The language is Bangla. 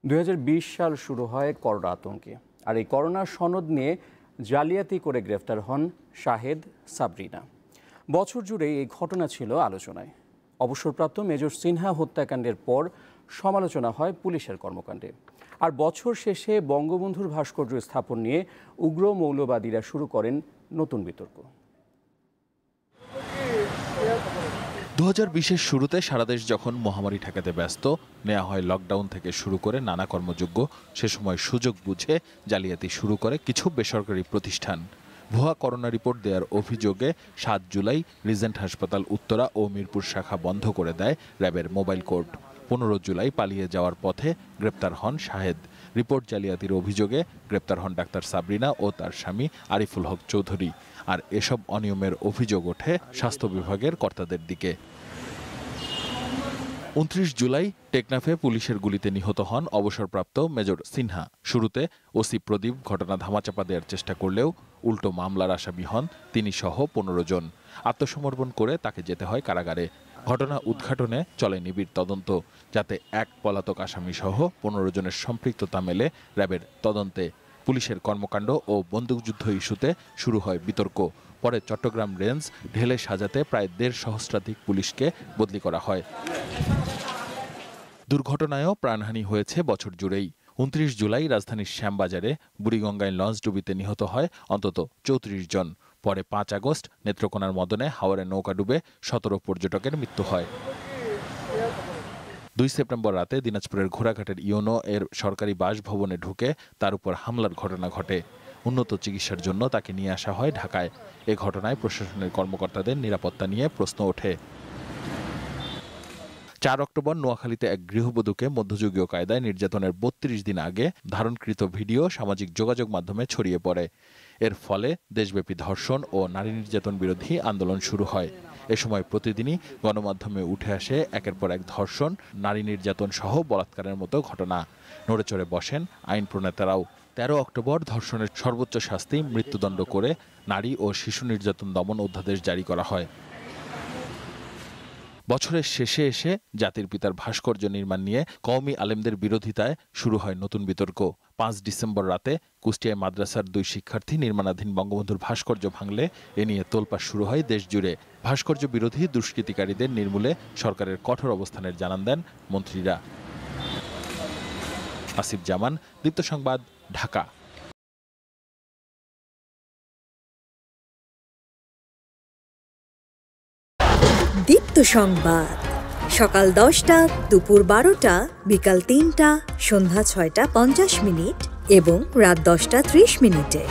2020 সাল শুরু হয় করোনা আতঙ্কে, আর এই করোনা সনদ নিয়ে জালিয়াতি করে গ্রেফতার হন শাহেদ সাবরিনা। বছর জুড়ে এই ঘটনা ছিল আলোচনায়। অবসরপ্রাপ্ত মেজর সিনহা হত্যাকাণ্ডের পর সমালোচনা হয় পুলিশের কর্মকাণ্ডে। আর বছর শেষে বঙ্গবন্ধুর ভাস্কর্য স্থাপন নিয়ে উগ্র মৌলবাদীরা শুরু করেন নতুন বিতর্ক। 2020-এর শুরুতে সারা দেশ যখন মহামারী ঠেকাতে ব্যস্ত, নেওয়া হয় লকডাউন থেকে শুরু করে নানা কর্মযোগ্য। সে সময় সুযোগ বুঝে জালিয়াতি শুরু করে কিছু বেসরকারি প্রতিষ্ঠান। ভুয়া করোনা রিপোর্ট দেওয়ার অভিযোগে 7 জুলাই রিজেন্ট হাসপাতাল উত্তরা ও মিরপুর শাখা বন্ধ করে দেয় র্যাবের মোবাইল কোর্ট। 15 জুলাই পালিয়ে যাওয়ার পথে গ্রেপ্তার হন শাহেদ। রিপোর্ট জালিয়াতির অভিযোগে গ্রেপ্তার হন ডাক্তার সাবরিনা ও তার স্বামী আরিফুল হক চৌধুরী। আর এসব অনিয়মের অভিযোগ ওঠে স্বাস্থ্য বিভাগের কর্তাদের দিকে। 29 জুলাই টেকনাফে পুলিশের গুলিতে নিহত হন অবসরপ্রাপ্ত মেজর সিনহা। শুরুতে ওসি প্রদীপ ঘটনা ধামাচাপা দেওয়ার চেষ্টা করলেও উল্টো মামলার আসামি হন তিনি সহ 15 জন। আত্মসমর্পণ করে তাকে যেতে হয় কারাগারে। ঘটনা উদ্ঘাটনে চলে নিবিড় তদন্ত, যাতে এক পলাতক আসামি সহ 15 জনের সম্পৃক্ততা মেলে র্যাবের তদন্তে। পুলিশের কর্মকাণ্ড ও বন্দুকযুদ্ধ ইস্যুতে শুরু হয় বিতর্ক। পরে চট্টগ্রাম রেঞ্জ ঢেলে সাজাতে প্রায় 1.5 সহস্রাধিক পুলিশকে বদলি করা হয়। দুর্ঘটনায়ও প্রাণহানি হয়েছে বছর জুড়েই। 29 জুলাই রাজধানীর শ্যামবাজারে বুড়িগঙ্গায় লঞ্চডুবিতে নিহত হয় অন্তত 34 জন। পরে 5 আগস্ট নেত্রকোনার মদনে হাওরে নৌকা ডুবে 17 পর্যটকের মৃত্যু হয়। 2 সেপ্টেম্বর রাতে দিনাজপুরের ঘোড়াঘাটের ইউনো এর সরকারি বাসভবনে ঢুকে তার উপর হামলার ঘটনা ঘটে। উন্নত চিকিৎসার জন্য তাকে নিয়ে আসা হয় ঢাকায়। এ ঘটনায় প্রশাসনের কর্মকর্তাদের নিরাপত্তা নিয়ে প্রশ্ন ওঠে। 4 অক্টোবর নোয়াখালীতে এক গৃহবধূকে মধ্যযুগীয় কায়দায় নির্যাতনের 32 দিন আগে ধারণকৃত ভিডিও সামাজিক যোগাযোগ মাধ্যমে ছড়িয়ে পড়ে। এর ফলে দেশব্যাপী ধর্ষণ ও নারী নির্যাতন বিরোধী আন্দোলন শুরু হয়। এ সময় প্রতিদিনই গণমাধ্যমে উঠে আসে একের পর এক ধর্ষণ, নারী নির্যাতন সহ বলাৎকারের মতো ঘটনা। নড়েচড়ে বসেন আইন প্রণেতারাও। 13 অক্টোবর ধর্ষণের সর্বোচ্চ শাস্তি মৃত্যুদণ্ড করে নারী ও শিশু নির্যাতন দমন অধ্যাদেশ জারি করা হয়। বছরের শেষে এসে জাতির পিতার ভাস্কর্য নির্মাণ নিয়ে কওমি আলেমদের বিরোধিতায় শুরু হয় নতুন বিতর্ক। 5 ডিসেম্বর রাতে কুষ্টিয়ায় মাদ্রাসার 2 শিক্ষার্থী নির্মাণাধীন বঙ্গবন্ধুর ভাস্কর্য ভাঙলে এ নিয়ে তোলপাড় শুরু হয় দেশ জুড়ে। ভাস্কর্য বিরোধী দুষ্কৃতিকারীদের নির্মূলে সরকারের কঠোর অবস্থানের জানান দেন মন্ত্রীরা। আসিফ জামান, দীপ্ত সংবাদ, ঢাকা। দীপ্ত সংবাদ সকাল 10টা, দুপুর 12টা, বিকাল 3টা, সন্ধ্যা 6টা 50 মিনিট এবং রাত 10টা 30 মিনিটে।